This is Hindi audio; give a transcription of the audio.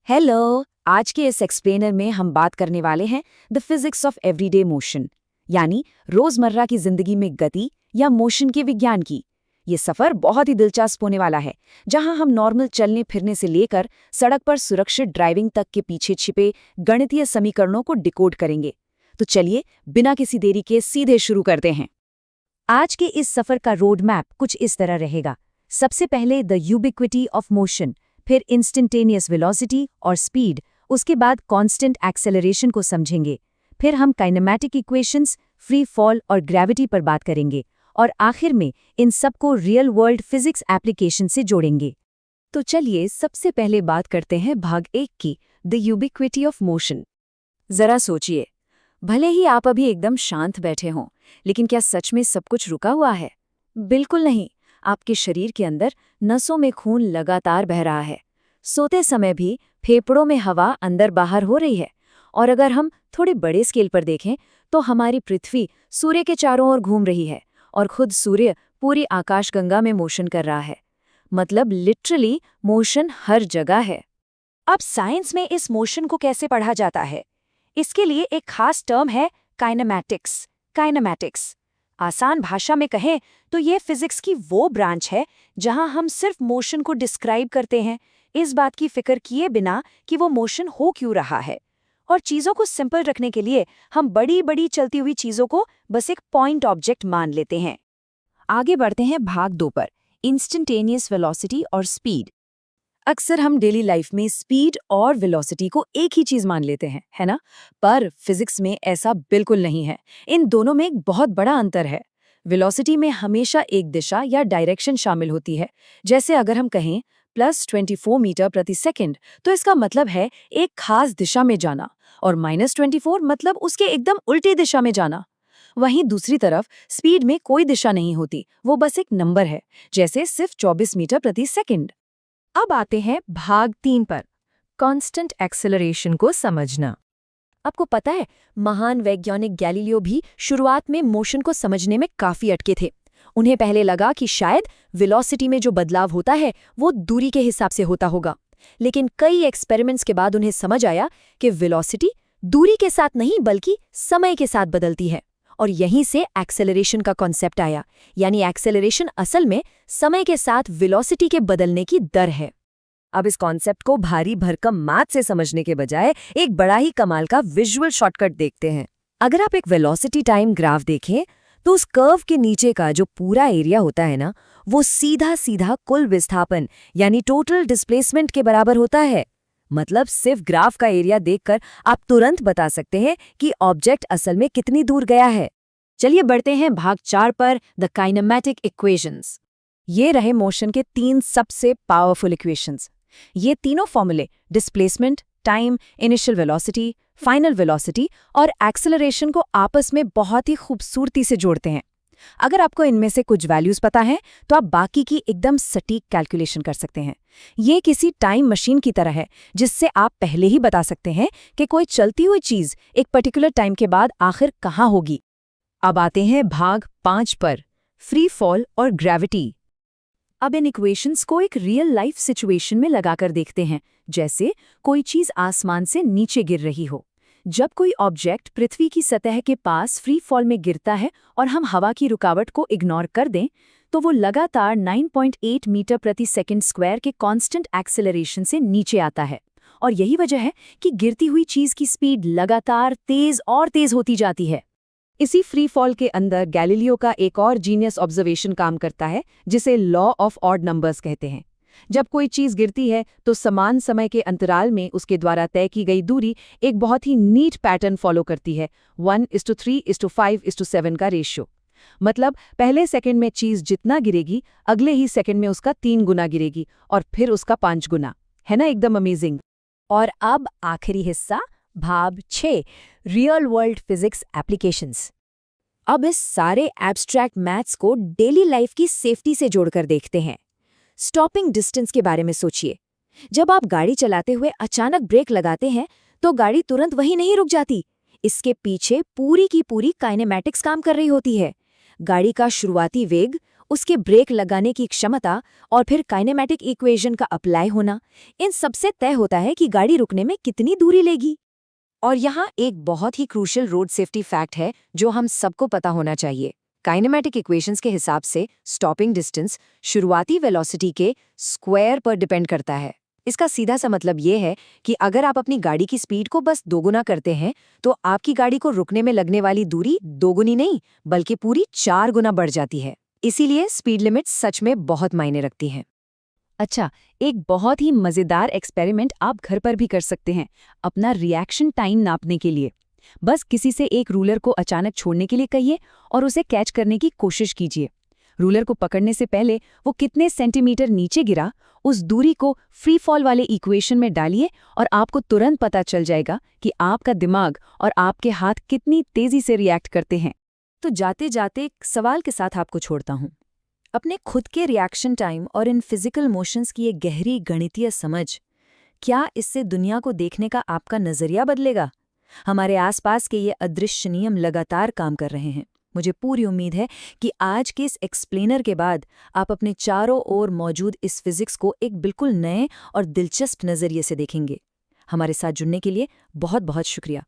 हेलो। आज के इस एक्सप्लेनर में हम बात करने वाले हैं the physics of everyday motion, यानी रोजमर्रा की जिंदगी में गति या मोशन के विज्ञान की। ये सफर बहुत ही दिलचस्प होने वाला है, जहां हम नॉर्मल चलने फिरने से लेकर सड़क पर सुरक्षित ड्राइविंग तक के पीछे छिपे गणितीय समीकरणों को डिकोड करेंगे। तो चलिए बिना किसी देरी के सीधे शुरू करते हैं। आज के इस सफर का रोड मैप कुछ इस तरह रहेगा। सबसे पहले द यूबिक्विटी ऑफ मोशन, फिर इंस्टेंटेनियस वेलोसिटी और स्पीड, उसके बाद कांस्टेंट एक्सेलरेशन को समझेंगे, फिर हम काइनेमैटिक इक्वेशंस, फ्री फॉल और ग्रेविटी पर बात करेंगे, और आखिर में इन सबको रियल वर्ल्ड फिजिक्स एप्लीकेशन से जोड़ेंगे। तो चलिए सबसे पहले बात करते हैं भाग 1 की, द यूबिक्विटी ऑफ मोशन। जरा सोचिए, भले ही आप अभी एकदम शांत बैठे हों, लेकिन क्या सच में सब कुछ रुका हुआ है? बिल्कुल नहीं। आपके शरीर के अंदर नसों में खून लगातार बह रहा है। सोते समय भी फेफड़ों में हवा अंदर बाहर हो रही है। और अगर हम थोड़े बड़े स्केल पर देखें तो हमारी पृथ्वी सूर्य के चारों ओर घूम रही है और खुद सूर्य पूरी आकाशगंगा में मोशन कर रहा है। मतलब लिटरली मोशन हर जगह है। अब साइंस में इस मोशन को कैसे पढ़ा जाता है? इसके लिए एक खास टर्म है काइनेमैटिक्स। काइनेमैटिक्स आसान भाषा में कहें तो ये फिजिक्स की वो ब्रांच है जहां हम सिर्फ मोशन को डिस्क्राइब करते हैं, इस बात की फिक्र किए बिना कि वो मोशन हो क्यों रहा है। और चीज़ों को सिंपल रखने के लिए हम बड़ी बड़ी चलती हुई चीज़ों को बस एक पॉइंट ऑब्जेक्ट मान लेते हैं। आगे बढ़ते हैं भाग 2 पर, इंस्टेंटेनियस वेलोसिटी और स्पीड। अक्सर हम डेली लाइफ में स्पीड और वेलोसिटी को एक ही चीज मान लेते हैं, है ना? पर फिजिक्स में ऐसा बिल्कुल नहीं है। इन दोनों में एक बहुत बड़ा अंतर है। वेलोसिटी में हमेशा एक दिशा या डायरेक्शन शामिल होती है। जैसे अगर हम कहें +24 मीटर प्रति सेकंड, तो इसका मतलब है एक खास दिशा में जाना, और -24 मतलब उसके एकदम उल्टी दिशा में जाना। वहीं दूसरी तरफ स्पीड में कोई दिशा नहीं होती, वो बस एक नंबर है, जैसे सिर्फ 24 मीटर प्रति सेकंड। अब आते हैं भाग 3 पर, कांस्टेंट एक्सेलरेशन को समझना। आपको पता है, महान वैज्ञानिक गैलीलियो भी शुरुआत में मोशन को समझने में काफी अटके थे। उन्हें पहले लगा कि शायद वेलोसिटी में जो बदलाव होता है वो दूरी के हिसाब से होता होगा, लेकिन कई एक्सपेरिमेंट्स के बाद उन्हें समझ आया कि वेलोसिटी दूरी के साथ नहीं बल्कि समय के साथ बदलती है। और यहीं से एक्सेलरेशन का कॉन्सेप्ट आया, यानी एक्सेलरेशन असल में समय के साथ वेलोसिटी के बदलने की दर है। अब इस कॉन्सेप्ट को भारी भरकम मैथ से समझने के बजाय एक बड़ा ही कमाल का विजुअल शॉर्टकट देखते हैं। अगर आप एक वेलोसिटी टाइम ग्राफ देखें तो उस कर्व के नीचे का जो पूरा एरिया होता है ना, वो सीधा सीधा कुल विस्थापन यानी टोटल डिस्प्लेसमेंट के बराबर होता है। मतलब सिर्फ ग्राफ का एरिया देखकर आप तुरंत बता सकते हैं कि ऑब्जेक्ट असल में कितनी दूर गया है। चलिए बढ़ते हैं भाग 4 पर, द काइनेमैटिक इक्वेशंस। ये रहे मोशन के 3 सबसे पावरफुल इक्वेशंस। ये तीनों फॉर्मूले displacement, time, initial velocity, final velocity और एक्सेलरेशन को आपस में बहुत ही खूबसूरती से जोड़ते हैं। अगर आपको इनमें से कुछ वैल्यूज पता है तो आप बाकी की एकदम सटीक कैलकुलेशन कर सकते हैं। ये किसी टाइम मशीन की तरह है, जिससे आप पहले ही बता सकते हैं कि कोई चलती हुई चीज एक पर्टिकुलर टाइम के बाद आखिर कहाँ होगी। अब आते हैं भाग 5 पर, फ्री फॉल और ग्रेविटी। अब इन इक्वेशंस को एक रियल लाइफ सिचुएशन में लगाकर देखते हैं, जैसे कोई चीज आसमान से नीचे गिर रही हो। जब कोई ऑब्जेक्ट पृथ्वी की सतह के पास फ्री फॉल में गिरता है और हम हवा की रुकावट को इग्नोर कर दें, तो वो लगातार 9.8 मीटर प्रति सेकंड स्क्वायर के कांस्टेंट एक्सेलरेशन से नीचे आता है। और यही वजह है कि गिरती हुई चीज की स्पीड लगातार तेज और तेज होती जाती है। इसी फ्री फॉल के अंदर गैलीलियो का एक और जीनियस ऑब्जर्वेशन काम करता है, जिसे लॉ ऑफ ऑड नंबर्स कहते हैं। जब कोई चीज गिरती है तो समान समय के अंतराल में उसके द्वारा तय की गई दूरी एक बहुत ही नीट पैटर्न फॉलो करती है, 1:3:5:7 का रेशियो। मतलब पहले सेकंड में चीज जितना गिरेगी, अगले ही सेकंड में उसका 3 गुना गिरेगी और फिर उसका 5 गुना। है ना एकदम अमेजिंग। और अब आखिरी हिस्सा, भाग 6, रियल वर्ल्ड फिजिक्स एप्लीकेशंस। अब इस सारे एब्स्ट्रैक्ट मैथ्स को डेली लाइफ की सेफ्टी से जोड़कर देखते हैं। स्टॉपिंग डिस्टेंस के बारे में सोचिए। जब आप गाड़ी चलाते हुए अचानक ब्रेक लगाते हैं तो गाड़ी तुरंत वहीं नहीं रुक जाती। इसके पीछे पूरी की पूरी काइनेमैटिक्स काम कर रही होती है। गाड़ी का शुरुआती वेग, उसके ब्रेक लगाने की क्षमता और फिर काइनेमैटिक इक्वेशन का अप्लाई होना, इन सबसे तय होता है कि गाड़ी रुकने में कितनी दूरी लेगी। और यहाँ एक बहुत ही क्रूशियल रोड सेफ्टी फैक्ट है जो हम सबको पता होना चाहिए। काइनेमैटिक इक्वेशंस के हिसाब से स्टॉपिंग डिस्टेंस शुरुआती वेलोसिटी के स्क्वायर पर डिपेंड करता है। इसका सीधा सा मतलब ये है कि अगर आप अपनी गाड़ी की स्पीड को बस दोगुना करते हैं तो आपकी गाड़ी को रुकने में लगने वाली दूरी दोगुनी नहीं बल्कि पूरी 4 गुना बढ़ जाती है। इसीलिए स्पीड लिमिट सच में बहुत मायने रखती हैं। अच्छा, एक बहुत ही मज़ेदार एक्सपेरिमेंट आप घर पर भी कर सकते हैं अपना रिएक्शन टाइम नापने के लिए। बस किसी से एक रूलर को अचानक छोड़ने के लिए कहिए और उसे कैच करने की कोशिश कीजिए। रूलर को पकड़ने से पहले वो कितने सेंटीमीटर नीचे गिरा, उस दूरी को फ्री फॉल वाले इक्वेशन में डालिए और आपको तुरंत पता चल जाएगा कि आपका दिमाग और आपके हाथ कितनी तेज़ी से रिएक्ट करते हैं। तो जाते जाते एक सवाल के साथ आपको छोड़ता हूँ। अपने खुद के रिएक्शन टाइम और इन फिजिकल मोशंस की एक गहरी गणितीय समझ, क्या इससे दुनिया को देखने का आपका नज़रिया बदलेगा? हमारे आसपास के ये अदृश्य नियम लगातार काम कर रहे हैं। मुझे पूरी उम्मीद है कि आज के इस एक्सप्लेनर के बाद आप अपने चारों ओर मौजूद इस फिजिक्स को एक बिल्कुल नए और दिलचस्प नज़रिए से देखेंगे। हमारे साथ जुड़ने के लिए बहुत बहुत शुक्रिया।